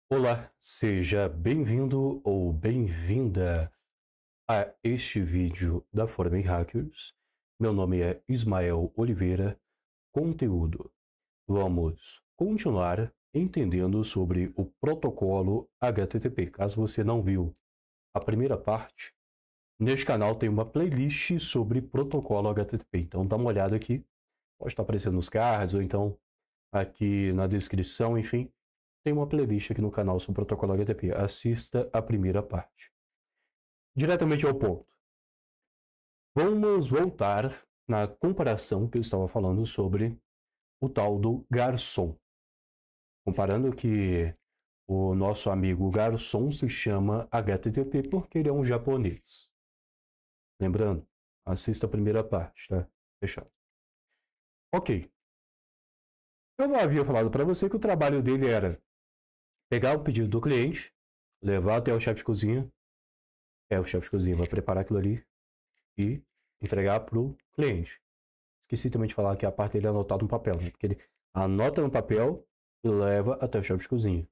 Olá, seja bem-vindo ou bem-vinda a este vídeo da Foreman Hackers. Meu nome é Ismael Oliveira. Conteúdo. Vamos continuar entendendo sobre o protocolo HTTP. Caso você não viu a primeira parte, neste canal tem uma playlist sobre protocolo HTTP. Então dá uma olhada aqui. Pode estar aparecendo nos cards ou então aqui na descrição, enfim. Tem uma playlist aqui no canal sobre o protocolo HTTP. Assista a primeira parte. Diretamente ao ponto. Vamos voltar na comparação que eu estava falando sobre o tal do garçom. Comparando que o nosso amigo garçom se chama HTTP porque ele é um japonês. Lembrando, assista a primeira parte, tá? Fechado. Ok. Eu havia falado para você que o trabalho dele era pegar o pedido do cliente, levar até o chefe de cozinha. O chefe de cozinha vai preparar aquilo ali e entregar para o cliente. Esqueci também de falar que a parte dele é anotada no papel, né? Porque ele anota no papel e leva até o chefe de cozinha.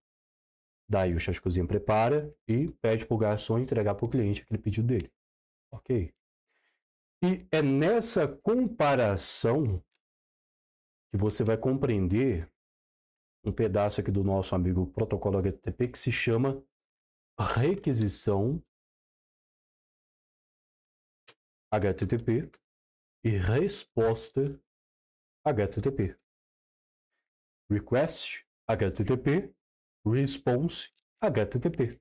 Daí o chefe de cozinha prepara e pede para o garçom entregar para o cliente aquele pedido dele. Ok? E é nessa comparação que você vai compreender um pedaço aqui do nosso amigo protocolo HTTP que se chama requisição HTTP e resposta HTTP. Request HTTP, response HTTP.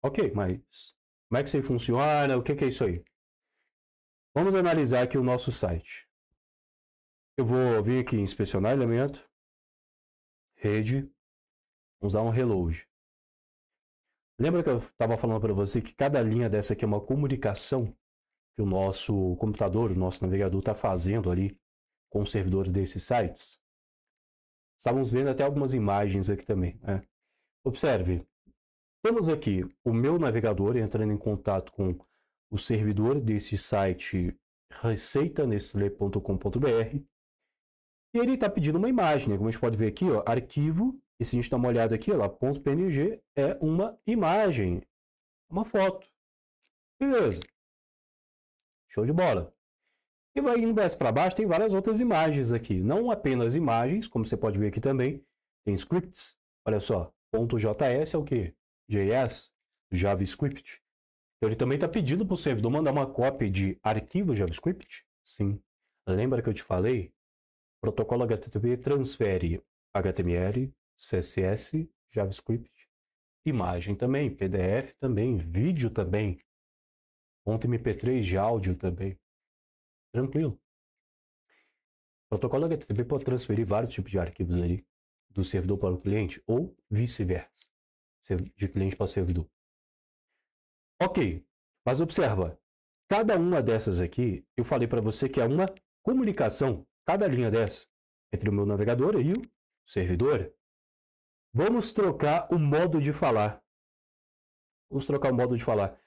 Ok, mas como é que isso aí funciona? O que é isso aí? Vamos analisar aqui o nosso site. Eu vou vir aqui em inspecionar elemento, rede, vamos dar um reload. Lembra que eu estava falando para você que cada linha dessa aqui é uma comunicação que o nosso computador, o nosso navegador está fazendo ali com os servidores desses sites? Estávamos vendo até algumas imagens aqui também, né? Observe, temos aqui o meu navegador entrando em contato com o servidor desse site receitanestle.com.br e ele está pedindo uma imagem, né? Como a gente pode ver aqui, ó, arquivo, e se a gente dá uma olhada aqui, ó, lá, .png é uma imagem, uma foto. Beleza, show de bola. E vai indo mais para baixo, tem várias outras imagens aqui. Não apenas imagens, como você pode ver aqui também, tem scripts. Olha só, .js é o quê? JS, JavaScript. Então ele também está pedindo para o servidor mandar uma cópia de arquivo JavaScript? Sim. Lembra que eu te falei? O protocolo HTTP transfere HTML, CSS, JavaScript, imagem também, PDF também, vídeo também, .mp3 de áudio também. Tranquilo. O protocolo HTTP pode transferir vários tipos de arquivos ali do servidor para o cliente ou vice-versa, de cliente para servidor. Ok, mas observa, cada uma dessas aqui, eu falei para você que é uma comunicação, cada linha dessa, entre o meu navegador e o servidor. Vamos trocar o modo de falar. Vamos trocar o modo de falar.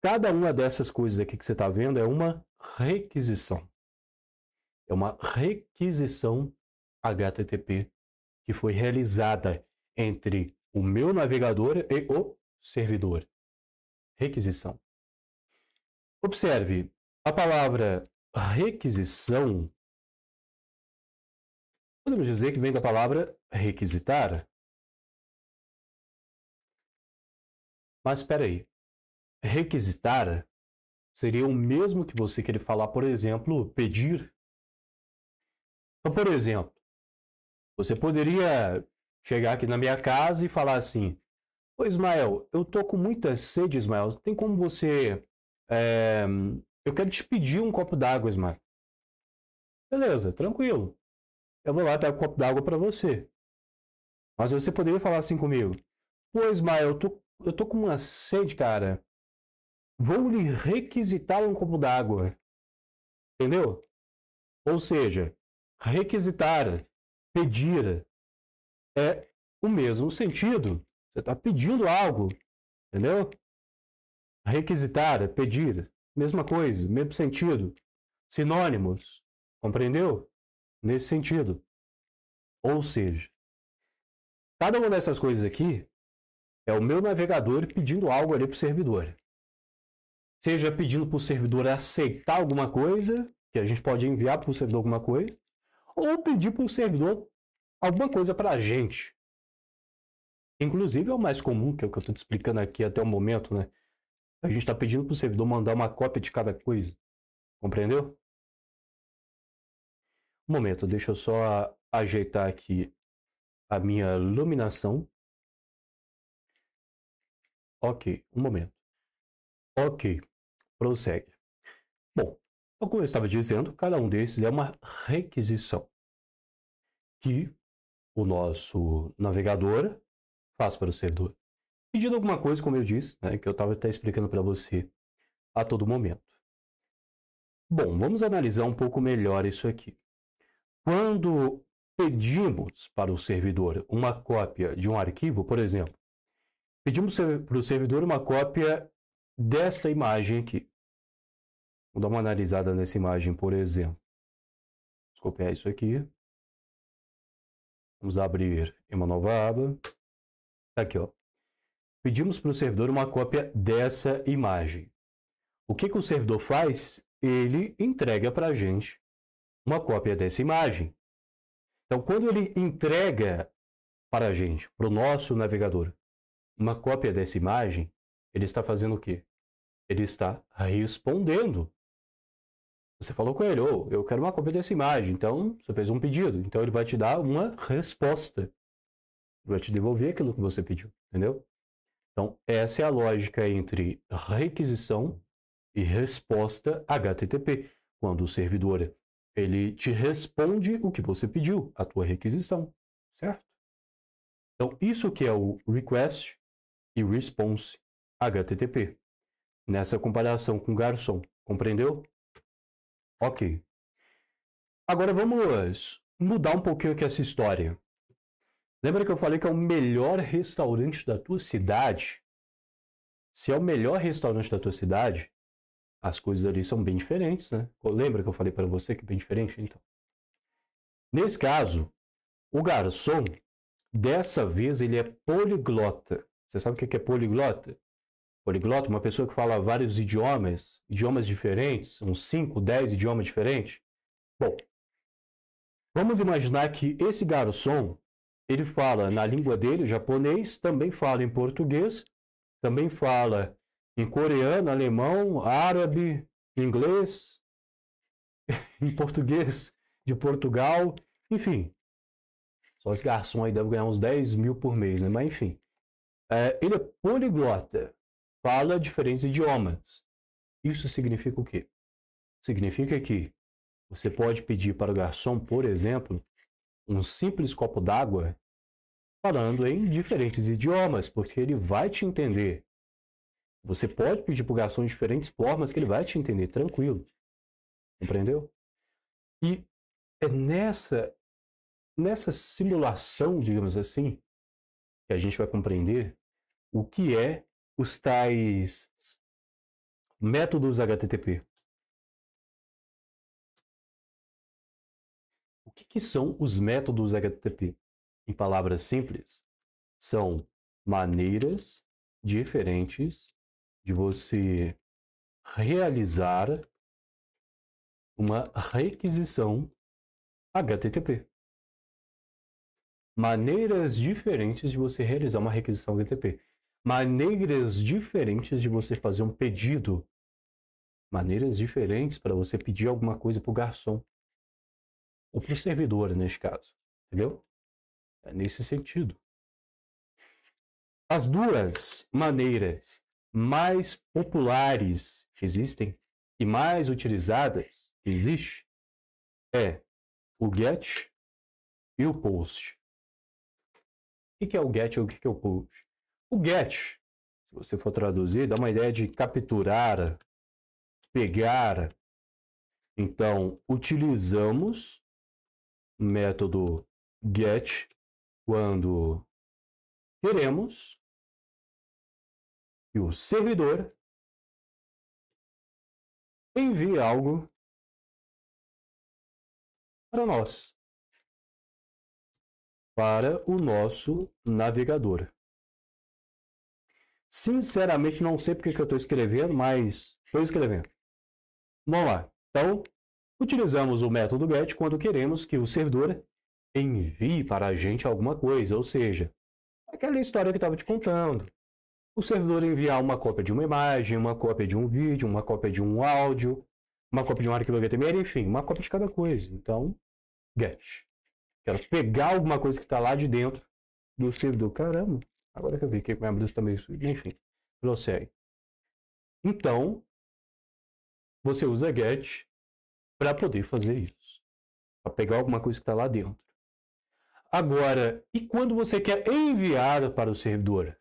Cada uma dessas coisas aqui que você está vendo é uma requisição. É uma requisição HTTP que foi realizada entre o meu navegador e o servidor. Requisição. Observe, a palavra requisição, podemos dizer que vem da palavra requisitar. Mas espera aí, requisitar seria o mesmo que você querer falar, por exemplo, pedir. Então, por exemplo, você poderia chegar aqui na minha casa e falar assim: Ô Ismael, eu tô com muita sede, Ismael. Tem como você. é, Eu quero te pedir um copo d'água, Ismael. Beleza, tranquilo. Eu vou lá pegar um copo d'água para você. Mas você poderia falar assim comigo: Pô, Ismael, eu tô com uma sede, cara. Vou lhe requisitar um copo d'água. Entendeu? Ou seja, requisitar, pedir, é o mesmo sentido. Você está pedindo algo, entendeu? Requisitar, pedir, mesma coisa, mesmo sentido. Sinônimos, compreendeu? Nesse sentido. Ou seja, Cada uma dessas coisas aqui é o meu navegador pedindo algo ali para o servidor. Seja pedindo para o servidor aceitar alguma coisa, que a gente pode enviar para o servidor alguma coisa, ou pedir para o servidor alguma coisa para a gente. Inclusive é o mais comum, que é o que eu estou te explicando aqui até o momento, né? A gente está pedindo para o servidor mandar uma cópia de cada coisa. Compreendeu? Um momento, deixa eu só ajeitar aqui a minha iluminação. Ok, um momento. Ok, prossegue. Bom, como eu estava dizendo, cada um desses é uma requisição que o nosso navegador faz para o servidor. Pedindo alguma coisa, como eu disse, né, que eu estava até explicando para você a todo momento. Bom, vamos analisar um pouco melhor isso aqui. Quando pedimos para o servidor uma cópia de um arquivo, por exemplo, pedimos para o servidor uma cópia desta imagem aqui. Vou dar uma analisada nessa imagem, por exemplo. Vamos copiar isso aqui. Vamos abrir em uma nova aba. Aqui, ó. Pedimos para o servidor uma cópia dessa imagem. O que o servidor faz? Ele entrega para a gente uma cópia dessa imagem. Então, quando ele entrega para a gente, para o nosso navegador, uma cópia dessa imagem, ele está fazendo o quê? Ele está respondendo. Você falou com ele, oh, eu quero uma cópia dessa imagem. Então, você fez um pedido. Então, ele vai te dar uma resposta. Ele vai te devolver aquilo que você pediu, entendeu? Então, essa é a lógica entre requisição e resposta HTTP. Quando o servidor ele te responde o que você pediu, a tua requisição, certo? Então, isso que é o request e response HTTP. Nessa comparação com garçom, compreendeu? Ok. Agora vamos mudar um pouquinho aqui essa história. Lembra que eu falei que é o melhor restaurante da tua cidade? Se é o melhor restaurante da tua cidade, as coisas ali são bem diferentes, né? Lembra que eu falei para você que é bem diferente? Então, nesse caso, o garçom, dessa vez, ele é poliglota. Você sabe o que é poliglota? Poliglota, uma pessoa que fala vários idiomas diferentes, uns 5, 10 idiomas diferentes. Bom, vamos imaginar que esse garçom, ele fala na língua dele, japonês, também fala em português, também fala em coreano, alemão, árabe, inglês, em português de Portugal, enfim. Só esse garçom aí deve ganhar uns 10 mil por mês, né? Mas enfim. Ele é poliglota, fala diferentes idiomas. Isso significa o quê? Significa que você pode pedir para o garçom, por exemplo, um simples copo d'água falando em diferentes idiomas, porque ele vai te entender. Você pode pedir para o garçom de diferentes formas que ele vai te entender, tranquilo. Compreendeu? E é nessa simulação, digamos assim, que a gente vai compreender o que é os tais métodos HTTP. O que são os métodos HTTP? Em palavras simples, são maneiras diferentes de você realizar uma requisição HTTP. Maneiras diferentes de você realizar uma requisição HTTP. Maneiras diferentes de você fazer um pedido. Maneiras diferentes para você pedir alguma coisa para o garçom. Ou para o servidor, neste caso. Entendeu? É nesse sentido. As duas maneiras mais populares que existem e mais utilizadas que existe é o GET e o POST. O que é o GET e o que é o POST? O GET, se você for traduzir, dá uma ideia de capturar, pegar. Então, utilizamos o método GET quando queremos que o servidor envie algo para nós. para o nosso navegador. Sinceramente, não sei porque que eu estou escrevendo, mas estou escrevendo. Vamos lá. Então, utilizamos o método GET quando queremos que o servidor envie para a gente alguma coisa, ou seja, aquela história que eu estava te contando. O servidor enviar uma cópia de uma imagem, uma cópia de um vídeo, uma cópia de um áudio, uma cópia de um arquivo HTML, enfim, uma cópia de cada coisa. Então, GET. Quero pegar alguma coisa que está lá de dentro do servidor. Caramba, agora que eu vi que minha blusa também... Enfim, prossegue. Então, você usa GET para poder fazer isso. Para pegar alguma coisa que está lá dentro. Agora, e quando você quer enviar para o servidor?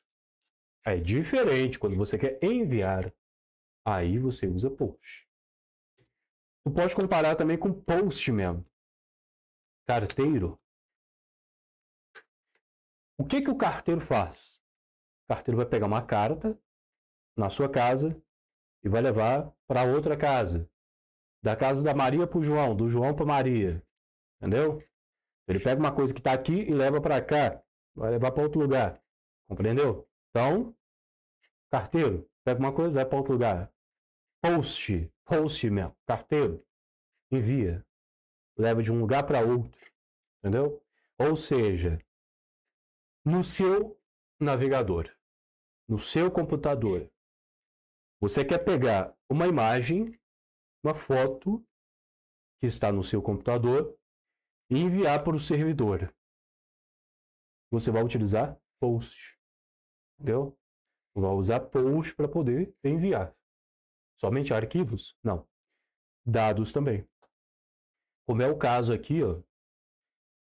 É diferente. Quando você quer enviar, aí você usa post. Tu pode comparar também com post mesmo. Carteiro. O que o carteiro faz? O carteiro vai pegar uma carta na sua casa e vai levar para outra casa. Da casa da Maria para o João, do João para Maria. Entendeu? Ele pega uma coisa que está aqui e leva para cá. Vai levar para outro lugar. Compreendeu? Então, carteiro, pega uma coisa e vai para outro lugar. Post mesmo. Carteiro, envia. Leva de um lugar para outro. Entendeu? Ou seja, no seu navegador, no seu computador, você quer pegar uma imagem, uma foto que está no seu computador e enviar para o servidor. Você vai utilizar post. Entendeu? Vai usar post para poder enviar. Somente arquivos? Não. Dados também. Como é o caso aqui, ó,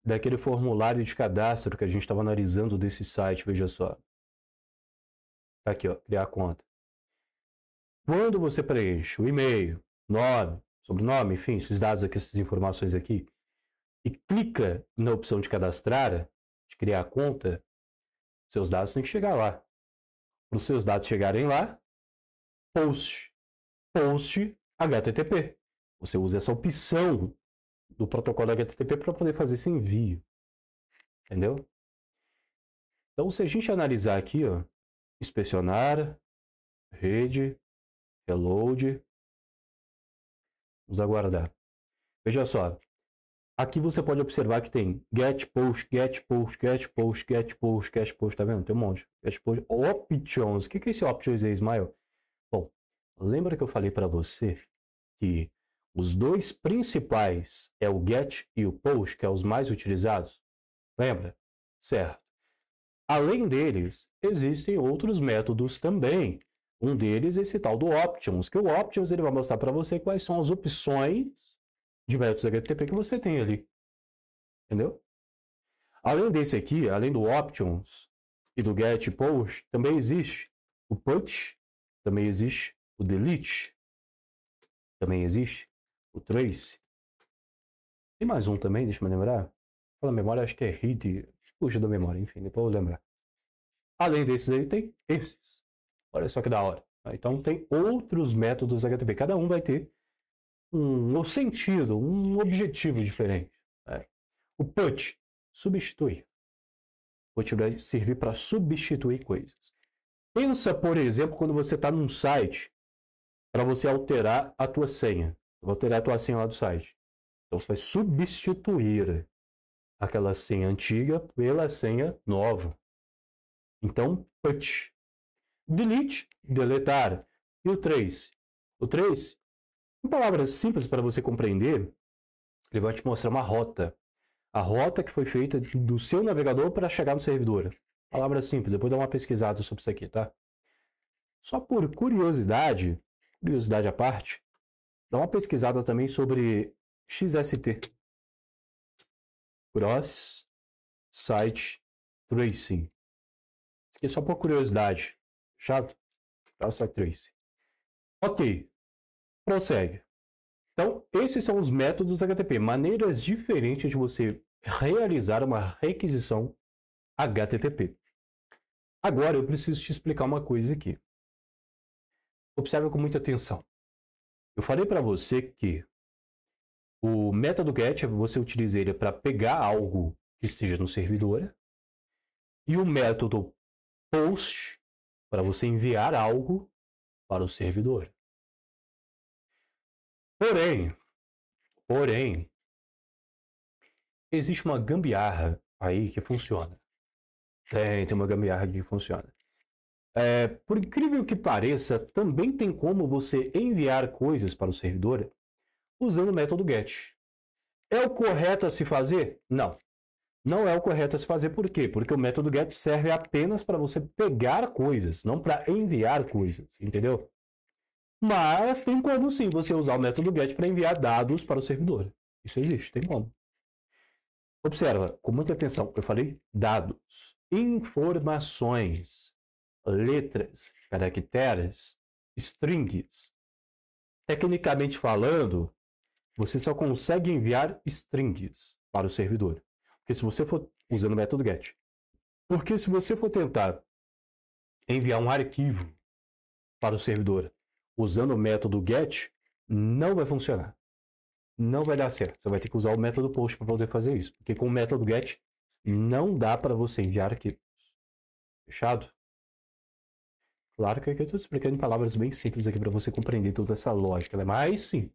daquele formulário de cadastro que a gente estava analisando desse site, veja só. Tá aqui, ó, criar conta. Quando você preenche o e-mail, nome, sobrenome, enfim, esses dados aqui, essas informações aqui, e clica na opção de cadastrar, de criar conta, seus dados têm que chegar lá. Para os seus dados chegarem lá, post HTTP. Você usa essa opção do protocolo HTTP para poder fazer esse envio. Entendeu? Então, se a gente analisar aqui, ó, inspecionar, rede, reload, vamos aguardar. Veja só, aqui você pode observar que tem get post, tá vendo? Tem um monte. Get post, options. O que é esse options aí, Ismael? Bom, lembra que eu falei para você que os dois principais é o get e o post, que é os mais utilizados? Lembra? Certo. Além deles, existem outros métodos também. Um deles é esse tal do options, que o options ele vai mostrar para você quais são as opções de métodos HTTP que você tem ali. Entendeu? Além desse aqui, além do options e do get e post, também existe o put, também existe o delete, também existe o trace. Tem mais um também, deixa eu me lembrar. Pela memória, acho que é read. Puxa da memória, enfim, depois eu vou lembrar. Além desses aí, tem esses. Olha só que da hora. Então, tem outros métodos HTTP. Cada um vai ter um sentido, um objetivo diferente. O put, substituir. Put vai servir para substituir coisas. Pensa, por exemplo, quando você está num site para você alterar a tua senha. Alterar a tua senha lá do site. Então, você vai substituir aquela senha antiga pela senha nova. Então, put. Delete, deletar. E o trace? O trace, em palavras simples para você compreender, ele vai te mostrar uma rota. A rota que foi feita do seu navegador para chegar no servidor. Palavras simples, depois dá uma pesquisada sobre isso aqui, tá? Só por curiosidade à parte, dá uma pesquisada também sobre XST. Cross Site Tracing. Isso aqui é só por curiosidade. Chato? Cross Site Tracing. Ok. Prossegue. Então, esses são os métodos HTTP. Maneiras diferentes de você realizar uma requisição HTTP. Agora, eu preciso te explicar uma coisa aqui. Observe com muita atenção. Eu falei para você que o método GET, você utiliza ele para pegar algo que esteja no servidor, e o método post, para você enviar algo para o servidor. Porém, existe uma gambiarra aí que funciona. Tem uma gambiarra aqui que funciona. Por incrível que pareça, também tem como você enviar coisas para o servidor usando o método GET. É o correto a se fazer? Não. Não é o correto a se fazer. Por quê? Porque o método GET serve apenas para você pegar coisas, não para enviar coisas, entendeu? Mas tem como sim você usar o método GET para enviar dados para o servidor. Isso existe, tem como. Observa, com muita atenção, eu falei dados, informações, letras, caracteres, strings. Tecnicamente falando, você só consegue enviar strings para o servidor. Porque se você for usando o método GET. Porque se você for tentar enviar um arquivo para o servidor usando o método GET, não vai funcionar. Não vai dar certo. Você vai ter que usar o método POST para poder fazer isso. Porque com o método GET não dá para você enviar arquivos. Fechado? Claro que aqui eu estou explicando em palavras bem simples aqui para você compreender toda essa lógica, né? Mas sim,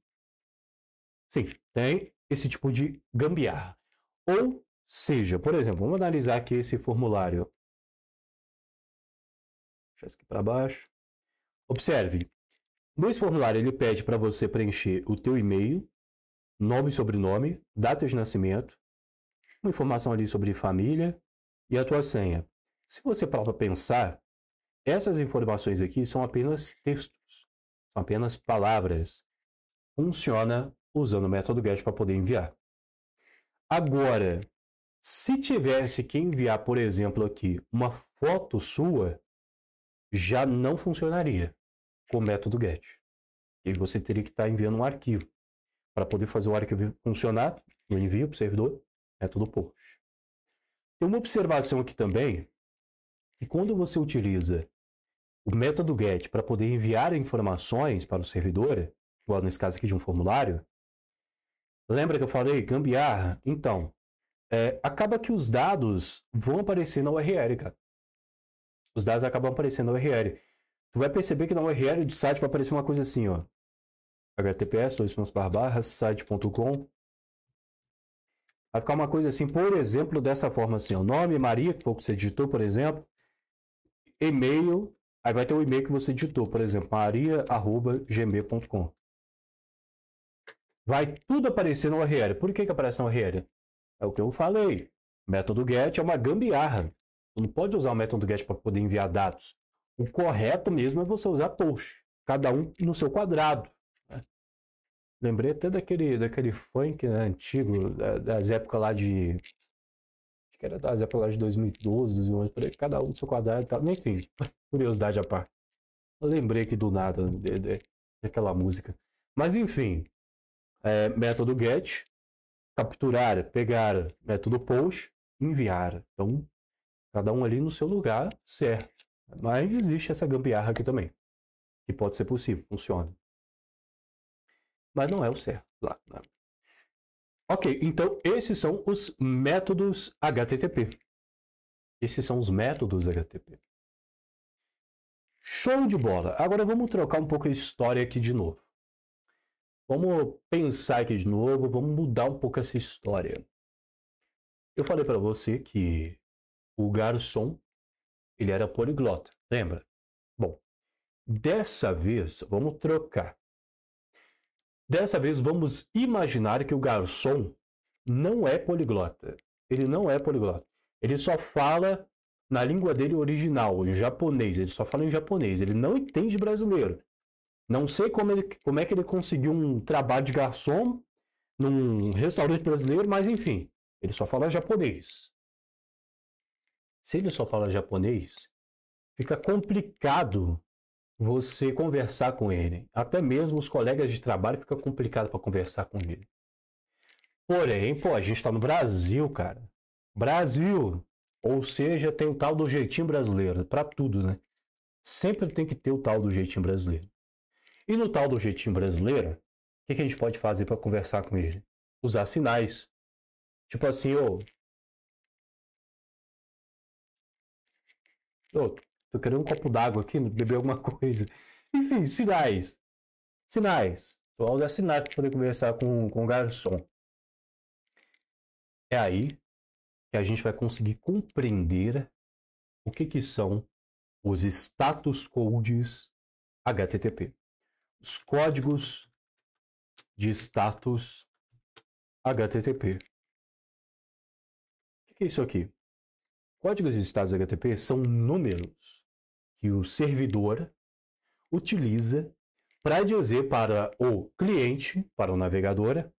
tem esse tipo de gambiarra. Ou seja, por exemplo, vamos analisar aqui esse formulário. Deixa isso aqui para baixo. Observe, nesse formulário ele pede para você preencher o teu e-mail, nome e sobrenome, data de nascimento, uma informação ali sobre família e a tua senha. Se você parar para pensar, essas informações aqui são apenas textos, são apenas palavras. Funciona usando o método GET para poder enviar. Agora, se tivesse que enviar, por exemplo, aqui uma foto sua, já não funcionaria com o método GET. E você teria que estar enviando um arquivo. Para poder fazer o arquivo funcionar, no envio para o servidor, método POST. Tem uma observação aqui também, que quando você utiliza o método GET para poder enviar informações para o servidor, igual nesse caso aqui de um formulário, lembra que eu falei gambiarra? Então, acaba que os dados vão aparecer na URL, cara. Os dados acabam aparecendo na URL. Tu vai perceber que na URL do site vai aparecer uma coisa assim, ó. https://site.com. Vai ficar uma coisa assim, por exemplo, dessa forma assim, ó. Nome, Maria, que foi o que você digitou, por exemplo. E-mail, aí vai ter o e-mail que você digitou, por exemplo, maria@gmail.com. Vai tudo aparecer na URL. Por que aparece na URL? É o que eu falei. Método GET é uma gambiarra. Você não pode usar o método GET para poder enviar dados. O correto mesmo é você usar POST. Cada um no seu quadrado. Né? Lembrei até daquele funk, né, antigo, das épocas lá de... Acho que era das épocas lá de 2012, 2011, cada um no seu quadrado e tal. Enfim, curiosidade à parte. Eu lembrei aqui do nada daquela música. Mas enfim, método GET, capturar, pegar, método POST, enviar. Então, cada um ali no seu lugar, certo. Mas existe essa gambiarra aqui também, que pode ser possível, funciona. Mas não é o certo. Lá, né? Ok, então esses são os métodos HTTP. Esses são os métodos HTTP. Show de bola! Agora vamos trocar um pouco a história aqui de novo. Vamos pensar aqui de novo, vamos mudar um pouco essa história. Eu falei para você que o garçom, ele era poliglota, lembra? Bom, dessa vez, vamos trocar. Dessa vez, vamos imaginar que o garçom não é poliglota. Ele não é poliglota. Ele só fala na língua dele original, em japonês. Ele só fala em japonês. Ele não entende brasileiro. Não sei como é que ele conseguiu um trabalho de garçom num restaurante brasileiro, mas enfim, ele só fala japonês. Se ele só fala japonês, fica complicado você conversar com ele. Até mesmo os colegas de trabalho fica complicado para conversar com ele. Porém, a gente está no Brasil, cara. Brasil! Ou seja, tem o tal do jeitinho brasileiro. Para tudo, né? Sempre tem que ter o tal do jeitinho brasileiro. E no tal do jeitinho brasileiro, o que a gente pode fazer para conversar com ele? Usar sinais. Tipo assim, Oh, tô querendo um copo d'água aqui, beber alguma coisa. Enfim, sinais. Sinais. Vou usar sinais para poder conversar com o garçom. É aí que a gente vai conseguir compreender o que são os status codes HTTP. Os códigos de status HTTP. O que é isso aqui? Códigos de status HTTP são números que o servidor utiliza para dizer para o cliente, para o navegador,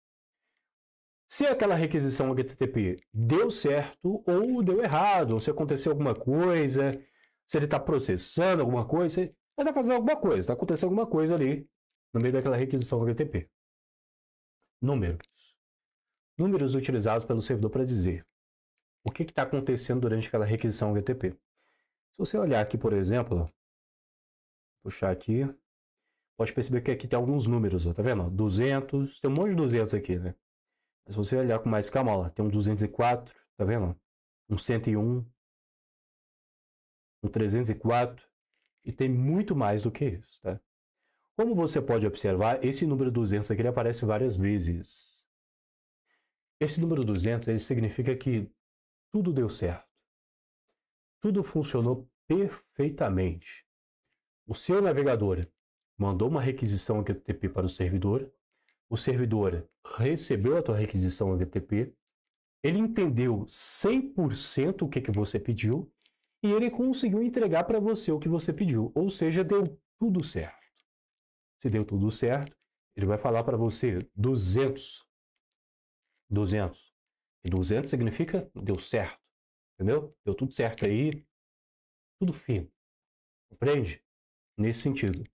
se aquela requisição HTTP deu certo ou deu errado, ou se aconteceu alguma coisa, se ele está processando alguma coisa, ele está fazendo alguma coisa, está acontecendo alguma coisa ali no meio daquela requisição HTTP. Números. Números utilizados pelo servidor para dizer o que está acontecendo durante aquela requisição HTTP. Se você olhar aqui, por exemplo, puxar aqui, pode perceber que aqui tem alguns números, ó, tá vendo? 200, tem um monte de 200 aqui, né? Mas se você olhar com mais calma, ó, tem um 204, tá vendo? Um 101, um 304, e tem muito mais do que isso, tá? Como você pode observar, esse número 200 aqui ele aparece várias vezes. Esse número 200 ele significa que tudo deu certo. Tudo funcionou perfeitamente. O seu navegador mandou uma requisição HTTP para o servidor recebeu a tua requisição HTTP, ele entendeu 100% o que você pediu e ele conseguiu entregar para você o que você pediu, ou seja, deu tudo certo. Se deu tudo certo, ele vai falar para você 200. 200. E 200 significa deu certo, entendeu? Deu tudo certo aí, tudo fino. Compreende? Nesse sentido.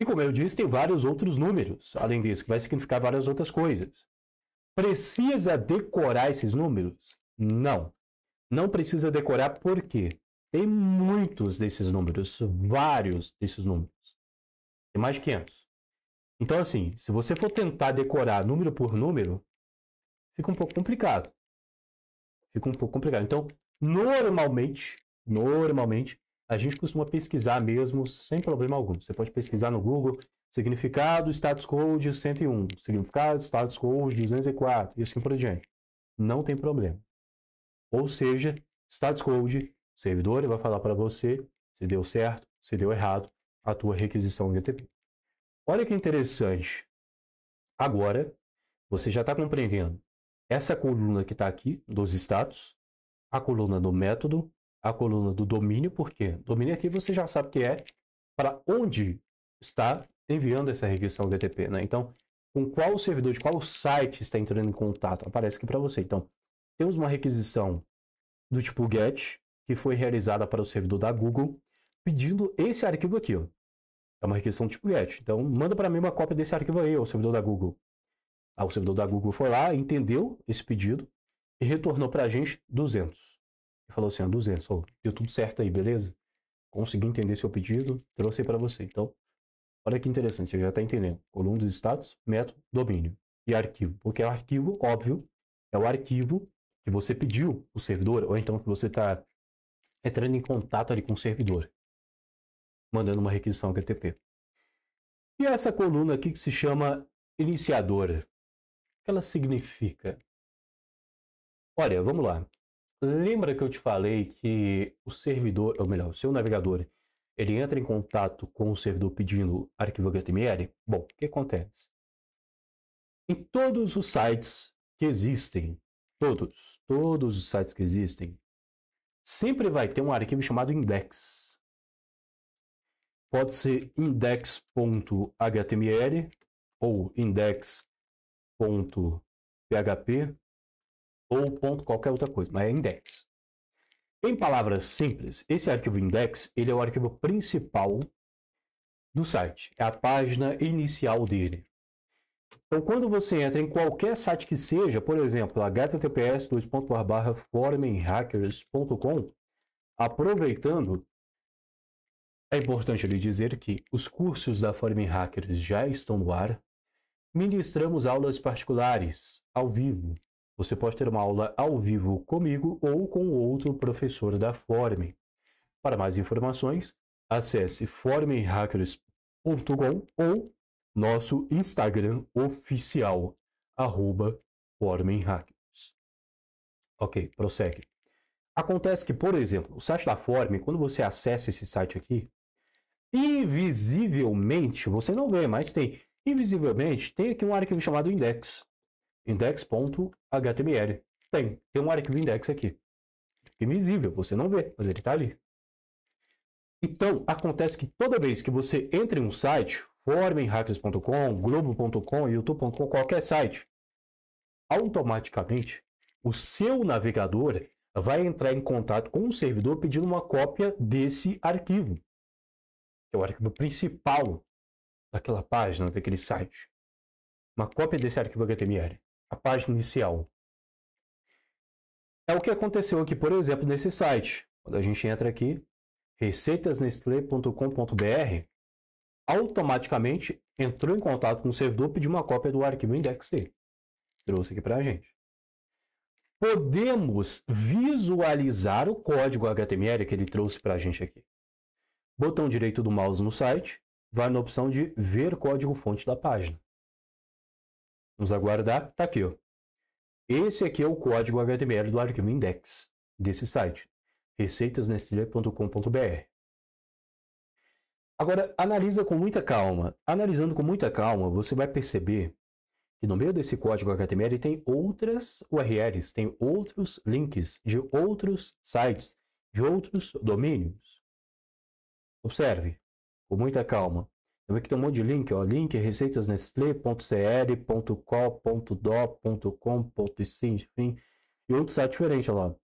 E como eu disse, tem vários outros números, além disso, que vai significar várias outras coisas. Precisa decorar esses números? Não. Não precisa decorar por quê? Tem muitos desses números, vários desses números. Tem mais de 500. Então, assim, se você for tentar decorar número por número, fica um pouco complicado. Então, normalmente, a gente costuma pesquisar mesmo sem problema algum. Você pode pesquisar no Google significado status code 101, significado status code 204 e assim por diante. Não tem problema. Ou seja, status code, o servidor vai falar para você se deu certo, se deu errado a tua requisição HTTP. Olha que interessante. Agora, você já está compreendendo essa coluna que está aqui, dos status, a coluna do método, a coluna do domínio, porque domínio aqui você já sabe que é para onde está enviando essa requisição HTTP, né? Então, com qual servidor, de qual site está entrando em contato, aparece aqui para você. Então, temos uma requisição do tipo GET, que foi realizada para o servidor da Google, pedindo esse arquivo aqui, ó. É uma requisição do tipo GET. Então, manda para mim uma cópia desse arquivo aí, o servidor da Google. O servidor da Google foi lá, entendeu esse pedido e retornou para a gente 200. E falou assim, 200, oh, deu tudo certo aí, beleza? Consegui entender seu pedido, trouxe aí para você. Então, olha que interessante, você já está entendendo. Coluna dos status, método, domínio e arquivo. Porque o arquivo, óbvio, é o arquivo que você pediu o servidor, ou então que você está entrando em contato ali com o servidor, mandando uma requisição HTTP. E essa coluna aqui que se chama iniciadora, o que ela significa? Olha, vamos lá. Lembra que eu te falei que o servidor, ou melhor, o seu navegador, ele entra em contato com o servidor pedindo arquivo HTML? Bom, o que acontece? Em todos os sites que existem, todos os sites que existem, sempre vai ter um arquivo chamado index. Pode ser index.html ou index.php ou ponto qualquer outra coisa, mas é index. Em palavras simples, esse arquivo index ele é o arquivo principal do site, é a página inicial dele. Então, quando você entra em qualquer site que seja, por exemplo, https://forumenhackers.com, aproveitando, é importante lhe dizer que os cursos da Foreman Hackers já estão no ar. Ministramos aulas particulares, ao vivo. Você pode ter uma aula ao vivo comigo ou com outro professor da Foreman. Para mais informações, acesse forumenhackers.com ou nosso Instagram oficial, @forumenhackers. Ok, prossegue. Acontece que, por exemplo, o site da Forum, quando você acessa esse site aqui, invisivelmente, você não vê, mas tem, invisivelmente, tem aqui um arquivo chamado index, index.html. Tem um arquivo index aqui. Invisível, você não vê, mas ele está ali. Então, acontece que toda vez que você entra em um site, forumenhackers.com, globo.com, youtube.com, qualquer site, automaticamente o seu navegador vai entrar em contato com o servidor pedindo uma cópia desse arquivo, que é o arquivo principal daquela página, daquele site. Uma cópia desse arquivo HTML, a página inicial. É o que aconteceu aqui, por exemplo, nesse site. Quando a gente entra aqui, receitasnestle.com.br, automaticamente entrou em contato com o servidor, pediu uma cópia do arquivo index dele. Trouxe aqui para a gente. Podemos visualizar o código HTML que ele trouxe para a gente aqui. Botão direito do mouse no site, vai na opção de ver código-fonte da página. Vamos aguardar, tá aqui, ó. Esse aqui é o código HTML do arquivo index desse site, receitasnestle.com.br. Agora, analisa com muita calma. Analisando com muita calma, você vai perceber que no meio desse código HTML tem outras URLs, tem outros links de outros sites, de outros domínios. Observe, com muita calma. Aqui tem um monte de link, ó, link receitasnestle.cl.co.do.com.sim, enfim, e outro site diferente, ó lá.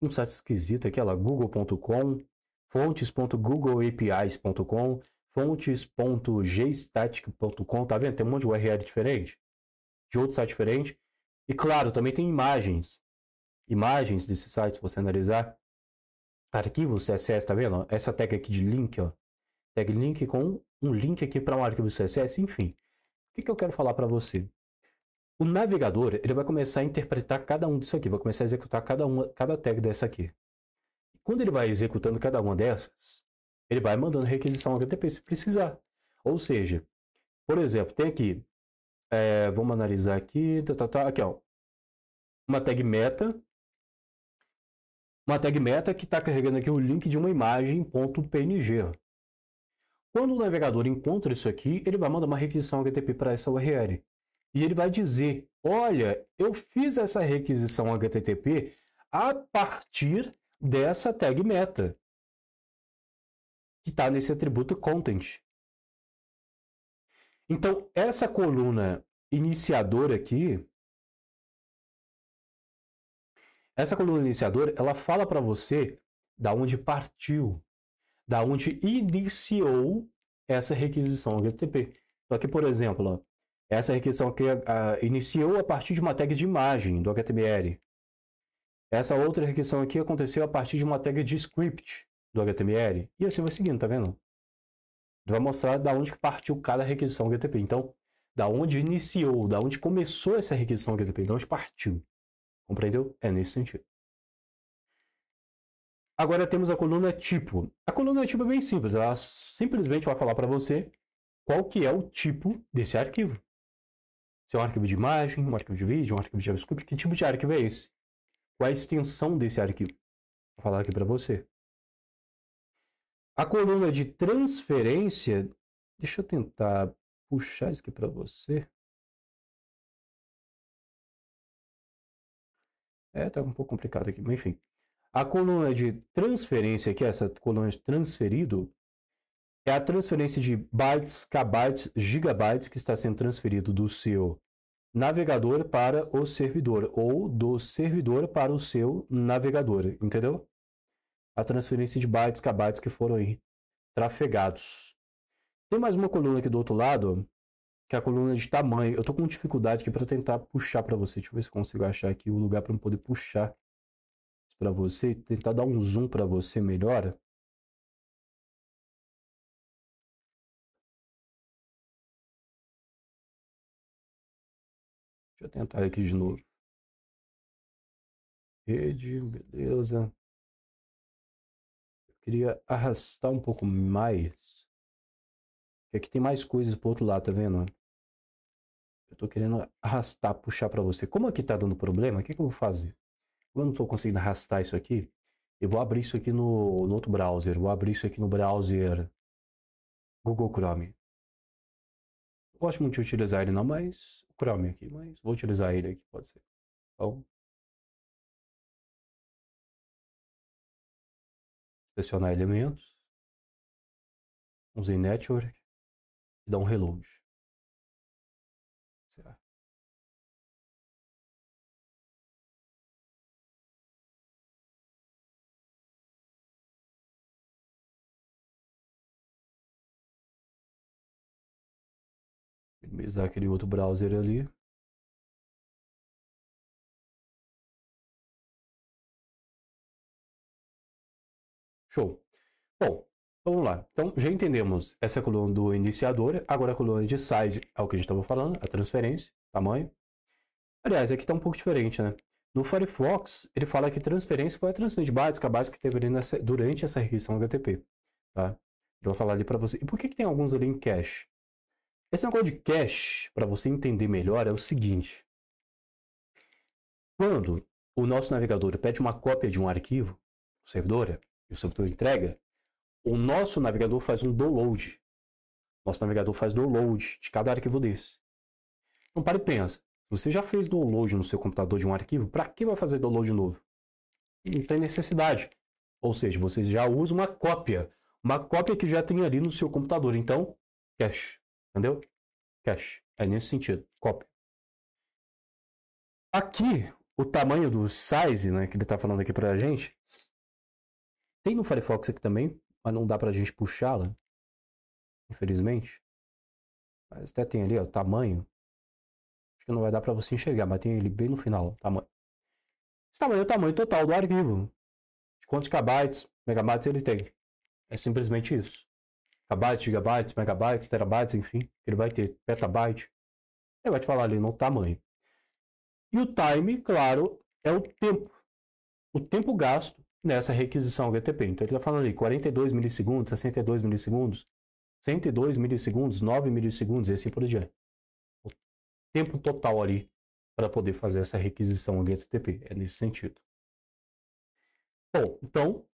Um site esquisito aqui, ó lá, google.com, fontes.googleapis.com, fontes.gstatic.com, tá vendo? Tem um monte de URL diferente, de outro site diferente. E claro, também tem imagens desse site, se você analisar. Arquivos CSS, tá vendo? Essa tag aqui de link, ó. Tag link com um link aqui para um arquivo CSS, enfim. O que eu quero falar para você? O navegador, ele vai começar a interpretar cada um disso aqui, vai começar a executar cada tag dessa aqui. Quando ele vai executando cada uma dessas, ele vai mandando requisição HTTP se precisar. Ou seja, por exemplo, tem aqui, vamos analisar aqui, aqui ó, uma tag meta que está carregando aqui o link de uma imagem .png. Quando o navegador encontra isso aqui, ele vai mandar uma requisição HTTP para essa URL. E ele vai dizer, olha, eu fiz essa requisição HTTP a partir dessa tag meta, que está nesse atributo content. Então, essa coluna iniciadora aqui, ela fala para você da onde partiu, da onde iniciou essa requisição HTTP. Então, aqui, por exemplo, ó, essa requisição aqui iniciou a partir de uma tag de imagem do HTML. Essa outra requisição aqui aconteceu a partir de uma tag de script do HTML. E assim vai seguindo, tá vendo? Vai mostrar da onde partiu cada requisição HTTP. Então, da onde iniciou, da onde começou essa requisição HTTP, da onde partiu. Compreendeu? É nesse sentido. Agora temos a coluna tipo. A coluna tipo é bem simples. Ela simplesmente vai falar para você qual que é o tipo desse arquivo. Se é um arquivo de imagem, um arquivo de vídeo, um arquivo de JavaScript, que tipo de arquivo é esse? Qual é a extensão desse arquivo? Vou falar aqui para você. A coluna de transferência, deixa eu tentar puxar isso aqui para você. Tá um pouco complicado aqui, mas enfim. A coluna de transferência aqui, essa coluna de transferido, é a transferência de bytes, kbytes, gigabytes que está sendo transferido do seu navegador para o servidor ou do servidor para o seu navegador, entendeu? A transferência de bytes, kbytes que foram aí trafegados. Tem mais uma coluna aqui do outro lado, que é a coluna de tamanho. Eu tô com dificuldade aqui para tentar puxar para você. Deixa eu ver se eu consigo achar aqui o lugar para eu poder puxar para você, tentar dar um zoom para você melhor. Deixa eu tentar aqui de novo. Rede, beleza. queria arrastar um pouco mais. Porque aqui tem mais coisas pro outro lado, tá vendo? Eu tô querendo arrastar, puxar pra você. Como aqui tá dando problema, o que eu vou fazer? Como eu não tô conseguindo arrastar isso aqui, eu vou abrir isso aqui no outro browser. Vou abrir isso aqui no browser Google Chrome. Não gosto muito de utilizar ele não, mas o Chrome aqui. Mas vou utilizar ele aqui, pode ser. Então, selecionar elementos. Vamos em Network. E dar um reload. Certo. Minimizar aquele outro browser ali. Show. Bom, vamos lá. Então, já entendemos essa coluna do iniciador. Agora a coluna de size é o que a gente estava falando, a transferência, tamanho. Aliás, aqui está um pouco diferente, né? No Firefox, ele fala que transferência foi a transferência de bytes, kbytes que teve ali durante essa requisição HTTP. Tá? Eu vou falar ali para você. E por que tem alguns ali em cache? Esse negócio de cache, para você entender melhor, é o seguinte. Quando o nosso navegador pede uma cópia de um arquivo, o servidor, e o servidor entrega, o nosso navegador faz um download. Nosso navegador faz download de cada arquivo desse. Então, para e pensa. Você já fez download no seu computador de um arquivo? Para que vai fazer download novo? Não tem necessidade. Ou seja, você já usa uma cópia. Uma cópia que já tem ali no seu computador. Então, cache. Entendeu? Cache. É nesse sentido. Cópia. Aqui, o tamanho do size, né, que ele está falando aqui para a gente, tem no Firefox aqui também, mas não dá para a gente puxá-la, infelizmente. Mas até tem ali, ó, tamanho. Acho que não vai dar para você enxergar, mas tem ele bem no final, tamanho. Esse tamanho é o tamanho total do arquivo. De quantos kbytes, megabytes ele tem. É simplesmente isso. Kbytes, gigabytes, megabytes, terabytes, enfim. Ele vai ter petabyte. Ele vai te falar ali no tamanho. E o time, claro, é o tempo. O tempo gasto nessa requisição HTTP. Então ele está falando ali 42 milissegundos, 62 milissegundos, 102 milissegundos, 9 milissegundos e assim por diante. O tempo total ali para poder fazer essa requisição HTTP. É nesse sentido. Bom, então,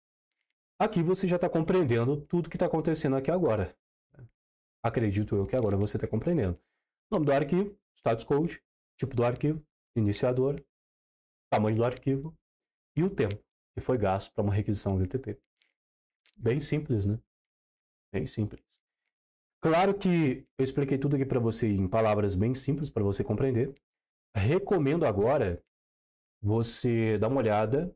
aqui você já está compreendendo tudo que está acontecendo aqui agora. Acredito eu que agora você está compreendendo. Nome do arquivo, status code, tipo do arquivo, iniciador, tamanho do arquivo e o tempo que foi gasto para uma requisição HTTP. Bem simples, né? Bem simples. Claro que eu expliquei tudo aqui para você em palavras bem simples para você compreender. Recomendo agora você dar uma olhada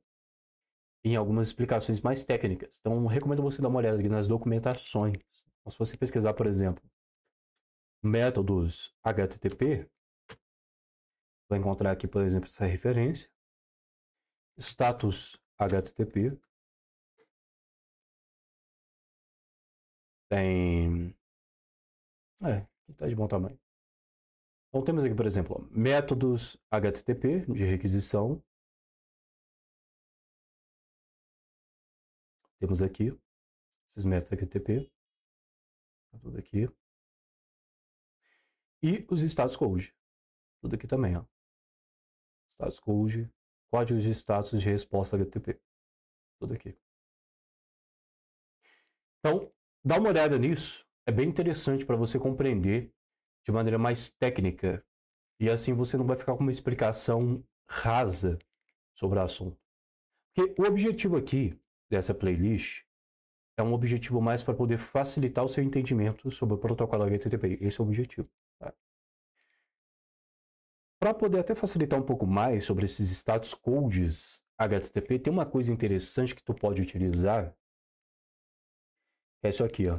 em algumas explicações mais técnicas. Então, recomendo você dar uma olhada aqui nas documentações. Então, se você pesquisar, por exemplo, métodos HTTP, vai encontrar aqui, por exemplo, essa referência. Status HTTP. Tem... aqui está de bom tamanho. Então, temos aqui, por exemplo, métodos HTTP de requisição. Temos aqui esses métodos HTTP. Tudo aqui. E os status code. Tudo aqui também, ó. Status code, códigos de status de resposta HTTP. Tudo aqui. Então, dá uma olhada nisso. É bem interessante para você compreender de maneira mais técnica. E assim você não vai ficar com uma explicação rasa sobre o assunto. Porque o objetivo aqui dessa playlist é um objetivo mais para poder facilitar o seu entendimento sobre o protocolo HTTP. Esse é o objetivo. Tá? Para poder até facilitar um pouco mais sobre esses status codes HTTP, tem uma coisa interessante que tu pode utilizar. É isso aqui, ó.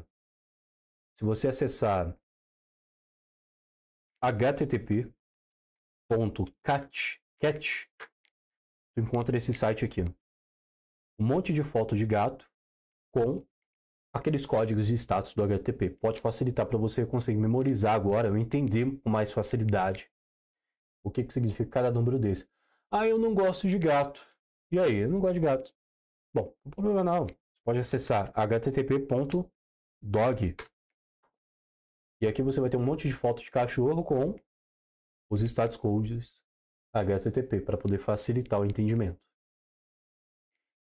Se você acessar http.cat, tu encontra esse site aqui, ó. Um monte de foto de gato com aqueles códigos de status do HTTP. Pode facilitar para você conseguir memorizar agora, ou entender com mais facilidade o que significa cada número desse. Ah, eu não gosto de gato. E aí? Eu não gosto de gato. Bom, não tem problema não. Você pode acessar http.dog. E aqui você vai ter um monte de fotos de cachorro com os status codes HTTP para poder facilitar o entendimento.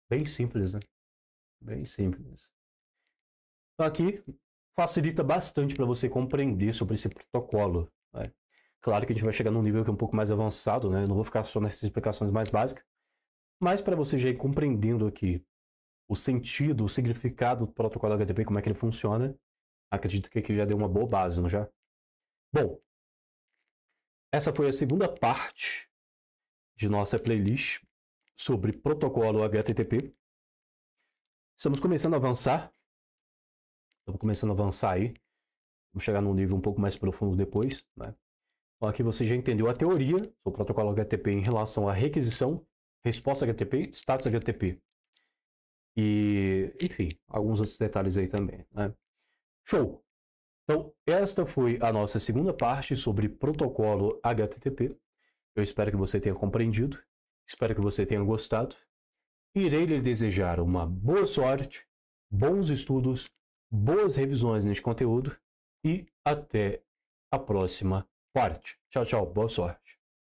Bem simples, né? Bem simples. Então aqui facilita bastante para você compreender sobre esse protocolo, né? Claro que a gente vai chegar num nível que é um pouco mais avançado, né? Eu não vou ficar só nessas explicações mais básicas, mas para você já ir compreendendo aqui o sentido, o significado do protocolo HTTP, como é que ele funciona, acredito que aqui já deu uma boa base, não já? Bom, essa foi a segunda parte de nossa playlist sobre protocolo HTTP. Estamos começando a avançar. Aí. Vamos chegar num nível um pouco mais profundo depois, né? Então, aqui você já entendeu a teoria do protocolo HTTP em relação à requisição, resposta HTTP, status HTTP. E, enfim, alguns outros detalhes aí também, né? Show! Então, esta foi a nossa segunda parte sobre protocolo HTTP. Eu espero que você tenha compreendido, espero que você tenha gostado. Irei lhe desejar uma boa sorte, bons estudos, boas revisões neste conteúdo e até a próxima parte. Tchau, tchau, boa sorte.